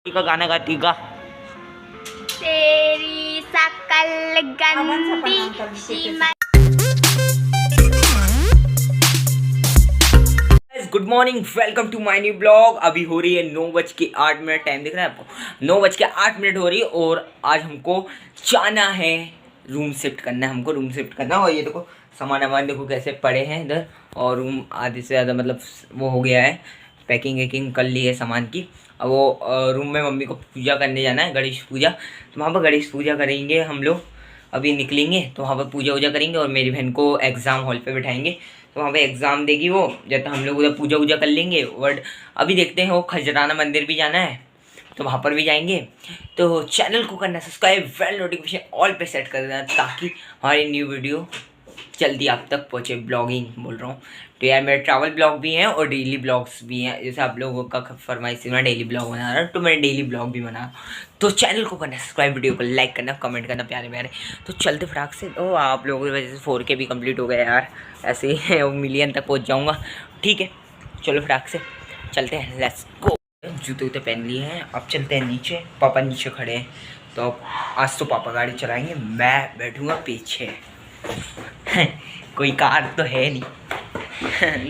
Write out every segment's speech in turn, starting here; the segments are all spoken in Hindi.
का गाना गाती का तेरी शकल गंदी। Good morning, welcome to my new blog. अभी हो रही है 9:08, टाइम दिख रहा है आपको? 9:08 हो रही है और आज हमको जाना है, रूम शिफ्ट करना है। हमको रूम शिफ्ट करना है और ये देखो सामान वामान देखो कैसे पड़े हैं इधर। और रूम आधे से ज़्यादा मतलब वो हो गया है, पैकिंग वैकिंग कर ली है सामान की। अब वो रूम में मम्मी को पूजा करने जाना है, गणेश पूजा। तो वहाँ पर गणेश पूजा करेंगे हम लोग। अभी निकलेंगे तो वहाँ पर पूजा वूजा करेंगे और मेरी बहन को एग्ज़ाम हॉल पे बिठाएंगे। तो वहाँ पे एग्ज़ाम देगी वो, जब हम लोग उधर पूजा वूजा कर लेंगे। और अभी देखते हैं वो खजराना मंदिर भी जाना है तो वहाँ पर भी जाएंगे। तो चैनल को करना सब्सक्राइब, बेल नोटिफिकेशन ऑल पे सेट कर देना ताकि हमारी न्यू वीडियो जल्दी आप तक पहुँचे। ब्लॉगिंग बोल रहा हूँ तो यार, मेरे ट्रैवल ब्लॉग भी हैं और डेली ब्लॉग्स भी हैं। जैसे आप लोगों का फरमाइश मैं डेली ब्लॉग बना रहा हूँ तो मैं डेली ब्लॉग भी बना रहा हूँ। तो चैनल को करना सब्सक्राइब, वीडियो को लाइक करना, कमेंट करना प्यारे प्यारे। तो चलते फटाक से। ओ आप लोगों की वजह से 4K भी कंप्लीट हो गया यार, ऐसे ही है मिलियन तक पहुँच जाऊँगा। ठीक है चलो फटाक से चलते हैं, लेट्स गो। जूते वूते पहन लिए हैं, अब चलते हैं नीचे। पापा नीचे खड़े हैं तो आज तो पापा गाड़ी चलाएँगे, मैं बैठूँगा पीछे। कोई कार तो है नहीं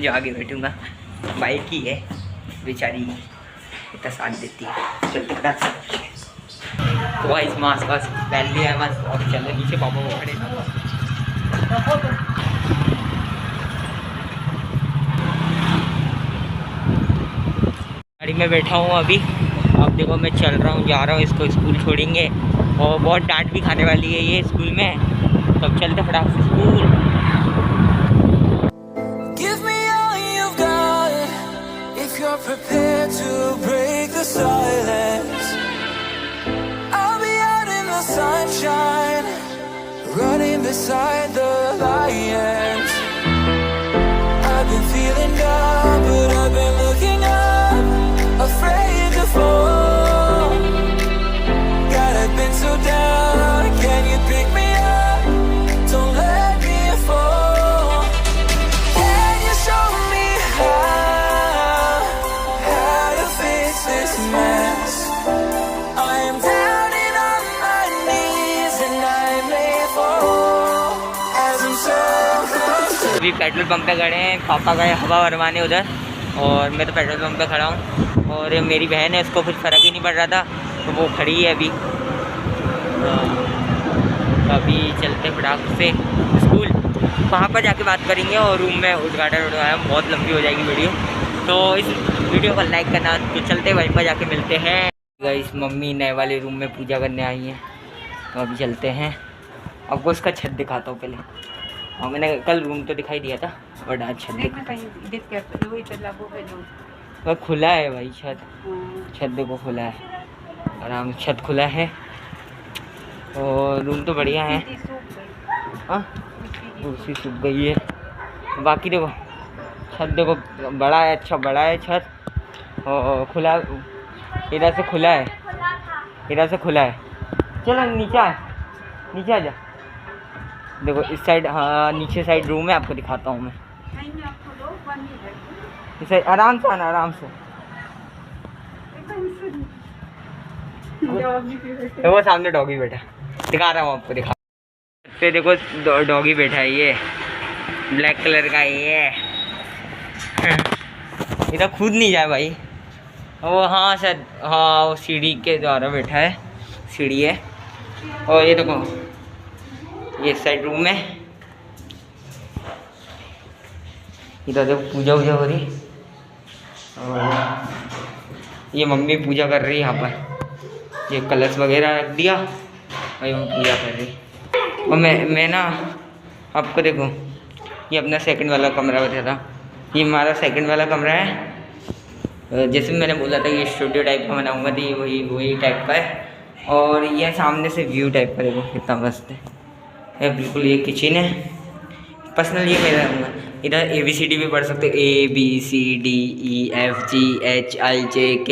जो आगे बैठूँगा, बाइक ही है बेचारी, इतना साथ देती है। चलते तो भाई मास्क वास्क पहन लिया है बस। अब चल रहे नीचे, पापा वो खड़े। गाड़ी में बैठा हूँ अभी। अब देखो मैं चल रहा हूँ, जा रहा हूँ, इसको स्कूल छोड़ेंगे और बहुत डांट भी खाने वाली है ये स्कूल में। तो अब चलते फटाक से school. Prepared to break the silence. I'll be out in the sunshine, running beside the lions. I've been feeling down, but I've been looking up, afraid to fall. God, I've been so down, can you pick me up? Don't let me fall. Can you show me how? This mess. I am down and on my knees and I may fall as I'm so close to... अभी पेट्रोल पंप पे खड़े हैं, पापा गए हवा भरवाने उधर और मैं तो पेट्रोल पंप पे खड़ा हूँ। और मेरी बहन है, उसको कुछ फ़र्क ही नहीं पड़ रहा था तो वो खड़ी है अभी। अभी चलते फटाक से स्कूल, वहाँ पर जाके बात करेंगे और रूम में उद्घाटन बहुत लंबी हो जाएगी वीडियो। तो इस वीडियो को लाइक करना। तो चलते वहीं पर जाके मिलते हैं। गाइस मम्मी नए वाले रूम में पूजा करने आई हैं तो अभी चलते हैं। आपको उसका छत दिखाता हूँ पहले। हाँ मैंने कल रूम तो दिखाई दिया था बट आज छत दिखा खुला है भाई। छत देखो खुला है, आराम छत खुला है और रूम तो बढ़िया है। हाँ कुर्सी सूख गई है, बाकी देखो छत देखो बड़ा है, अच्छा बड़ा है छत और खुला, इधर से खुला है, इधर से खुला है। चलो नीचे आ जा। देखो इस साइड, हाँ नीचे साइड रूम है, आपको दिखाता हूँ मैं। इस साइड आराम से आना, आराम से। वो सामने डॉगी बैठा, दिखा रहा हूँ आपको, दिखा। तो देखो डॉगी बैठा है, ये ब्लैक कलर का ये इधर कूद नहीं जाए भाई वो। हाँ शायद, हाँ वो सीढ़ी के द्वारा बैठा है, सीढ़ी है। और ये देखो ये साइड रूम है, इधर देखो पूजा वूजा हो रही और ये मम्मी पूजा कर रही है यहाँ पर। ये कलश वगैरह रख दिया और ये पूजा कर रही। और मैं ना आपको देखो ये अपना सेकंड वाला कमरा बता था। ये हमारा सेकंड वाला कमरा है। जैसे मैंने बोला था ये स्टूडियो टाइप का बनाऊंगा तो ये वही टाइप का है। और ये सामने से व्यू टाइप का देखो कितना मस्त है बिल्कुल। ये किचन है, पर्सनल ये मेरा रहूँगा। इधर ABCD भी पढ़ सकते हो, ABCDEFGHIJK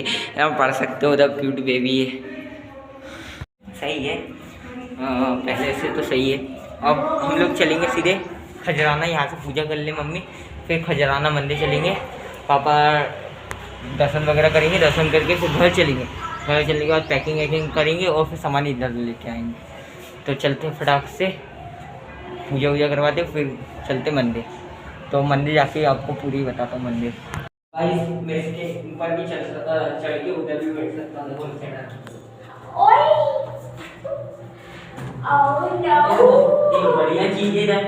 पढ़ सकते हो। उधर क्यूट बेबी है, सही है। पहले से तो सही है। अब हम लोग चलेंगे सीधे खजराना, यहाँ से पूजा कर ले मम्मी, फिर खजराना मंदिर चलेंगे। पापा दर्शन वगैरह करेंगे, दर्शन करके फिर घर चलेंगे। घर चलने के बाद पैकिंग वैकिंग करेंगे और फिर सामान इधर लेके आएंगे। तो चलते फटाक से पूजा वूजा करवाते फिर चलते मंदिर। तो मंदिर जाके आपको पूरी बताता हूँ मंदिर। भाई मैं इसके ऊपर भी चढ़ के उधर भी बैठ सकता हूँ। एक बढ़िया चीज है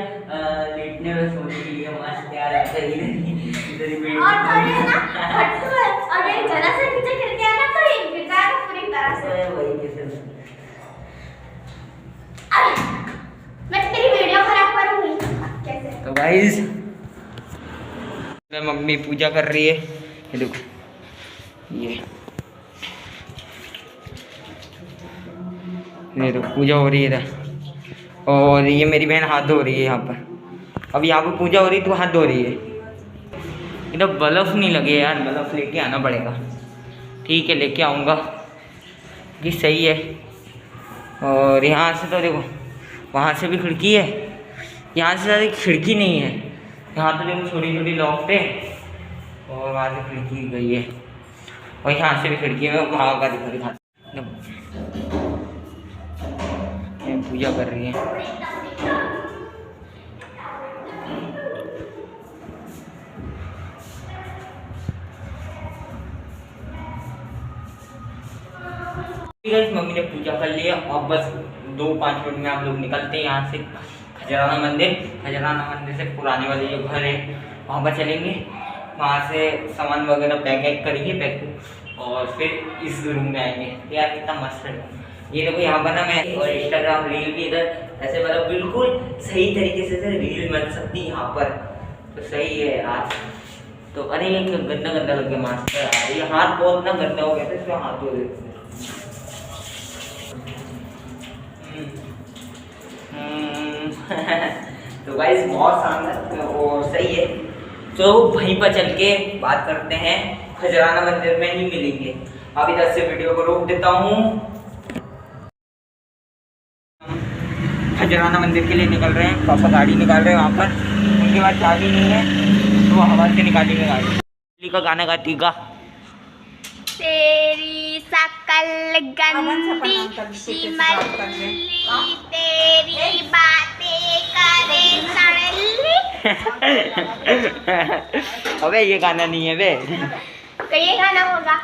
लेटने में सोने के लिए मस्त प्यार आता है इधर ही बैठ। और ना अरे जरा से नीचे गिर गया ना तो गिर जाएगा पूरी तरह से। वही कैसे मैं तेरी वीडियो खराब करूंगी कैसे। तो गाइस मम्मी पूजा कर रही है। ये देखो ये तो पूजा हो रही है इधर। और ये मेरी बहन हाथ धो रही है यहाँ पर। अब यहाँ पर पूजा हो रही है तो हाथ धो रही है। इधर बल्ब नहीं लगे यार, बल्ब लेके आना पड़ेगा। ठीक है लेके आऊँगा कि सही है। और यहाँ से तो देखो वहाँ से भी खिड़की है, यहाँ से ज़्यादा खिड़की नहीं है। यहाँ तो देखो छोटी छोटी लॉक थे और वहाँ से खिड़की गई है और यहाँ से भी खिड़की है। वहाँ का दिखा पूजा कर रही है। मम्मी ने पूजा कर लिया। अब बस 2-5 मिनट में आप लोग निकलते हैं यहाँ से खजराना मंदिर। खजराना मंदिर से पुराने वाले जो घर है वहाँ पर चलेंगे। वहाँ से सामान वगैरह पैक करेंगे पैक और फिर इस रूम में आएंगे। यार कितना मस्त है ये देखो। यहाँ पर ना मैं और इंस्टाग्राम रील भी इधर ऐसे मतलब बिल्कुल सही तरीके से रील बन सकती है यहाँ पर। तो सही है यार। तो अरे ये गंदा गंदा लग गया मास्क यार। ये हाथ बहुत ना गंदा हो गया था इसमें हाथ धो देते। तो गाइस बहुत शानदार और सही है। तो वहीं पर चल के बात करते हैं। खजराना मंदिर में ही मिलेंगे। अब इधर से वीडियो को रोक देता हूँ। खजराना मंदिर के लिए निकल रहे हैं। पापा गाड़ी निकाल रहे हैं वहाँ पर। उनके पास चाबी नहीं है तो वो हवा से निकालेंगे गाड़ी। का गाना गाती गा। तेरी शकल गंदी शिमली तेरी बातें करे सड़ली। अबे ये गाना नहीं है बे। तो ये गाना होगा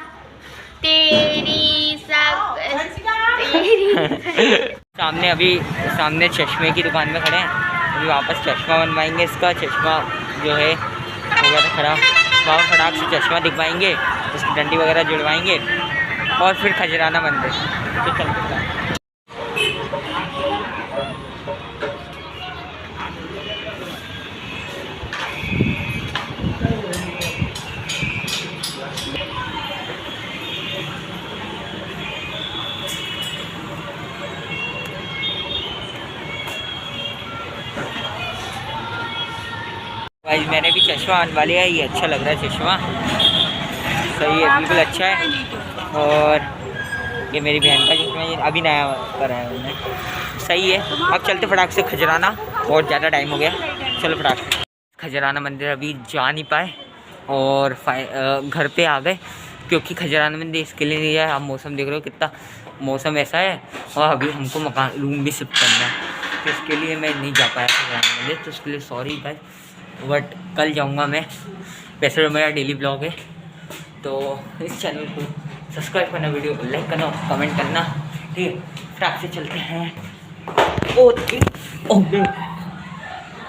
तेरी सामने चश्मे की दुकान में खड़े हैं। अभी वापस चश्मा बनवाएंगे। इसका चश्मा जो है हो गया था खराब। वहाँ फटाक से चश्मा दिखवाएंगे, उसकी डंडी वगैरह जुड़वाएंगे और फिर खजराना मंदिर। तो चलते भाई मैंने भी चश्मा बनवा लिया। ये अच्छा लग रहा है चश्मा, सही है बिल्कुल अच्छा है। और ये मेरी बहन का चश्मा ये अभी नया करा है उन्होंने, सही है। अब चलते फटाक से खजराना, बहुत ज़्यादा टाइम हो गया। चलो फटाक से खजराना मंदिर अभी जा नहीं पाए और घर पे आ गए क्योंकि खजराना मंदिर इसके लिए नहीं जाए। आप मौसम देख रहे हो कितना मौसम ऐसा है और अभी हमको मकान रूम भी शिफ्ट करना है तो इसके लिए मैं नहीं जा पाया खजराना मंदिर। तो उसके लिए सॉरी गाइस, बट कल जाऊंगा मैं। वैसे तो मेरा डेली ब्लॉग है तो इस चैनल को सब्सक्राइब करना, वीडियो को लाइक करना, कमेंट करना, ठीक है। फटाक से चलते हैं। ओके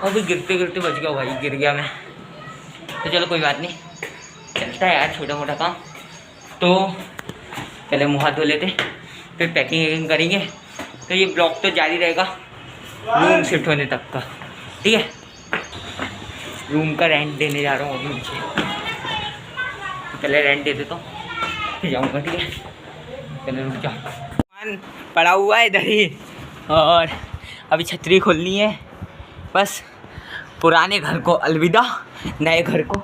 अभी गिरते गिरते बच गया भाई, गिर गया मैं। तो चलो कोई बात नहीं, चलता है यार छोटा मोटा काम। तो पहले मुँह हाथ धो लेते, फिर पैकिंग वैकिंग करेंगे। तो ये ब्लॉग तो जारी रहेगा रूम शिफ्ट होने तक का, ठीक है। रूम का रेंट देने जा रहा हूँ अभी मुझे, पहले रेंट दे देता हूँ फिर जाऊँगा, ठीक है। पहले रुक जाओ, सामान पड़ा हुआ है इधर ही और अभी छतरी खोलनी है बस। पुराने घर को अलविदा, नए घर को।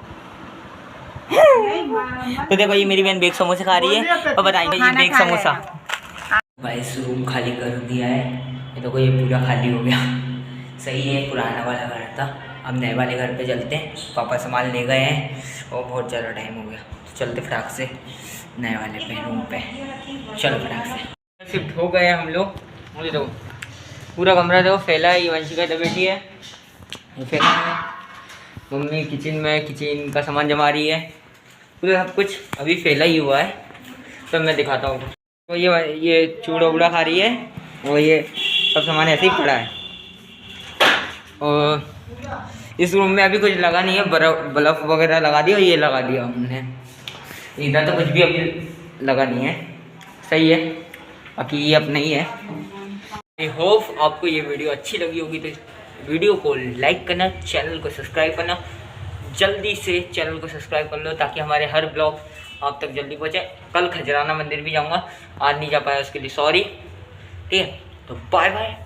तो देखो ये मेरी बहन बेग समोसा खा रही है और बताएंगे ये बेग समोसा। भाई रूम खाली कर दिया है, ये देखो ये पूरा खाली हो गया, सही है। पुराना वाला घर था, अब नए वाले घर पे चलते हैं। पापा सामान ले गए हैं और बहुत ज़्यादा टाइम हो गया तो चलते फटाक से। नए वाले पे रूम पे। चलो फटाक से शिफ्ट हो गए हम लोग। मुझे देखो पूरा कमरा देखो फैला है। ये वंशिका तो बैठी है, ये फैला है। मम्मी किचन में किचन का सामान जमा रही है। पूरा सब कुछ अभी फैला ही हुआ है। तो मैं दिखाता हूँ। तो ये चूड़ा उड़ा खा रही है और ये सब सामान ऐसे ही पड़ा है। और इस रूम में अभी कुछ लगा नहीं है, बल्ब वगैरह लगा दिया और ये लगा दिया हमने। इधर तो कुछ भी अभी लगा नहीं है, सही है। बाकी ये अपना ही है। आई होप आपको ये वीडियो अच्छी लगी होगी, तो वीडियो को लाइक करना, चैनल को सब्सक्राइब करना। जल्दी से चैनल को सब्सक्राइब कर लो ताकि हमारे हर ब्लॉग आप तक जल्दी पहुँचे। कल खजराना मंदिर भी जाऊँगा, आज नहीं जा पाया, उसके लिए सॉरी। ठीक है, तो बाय बाय।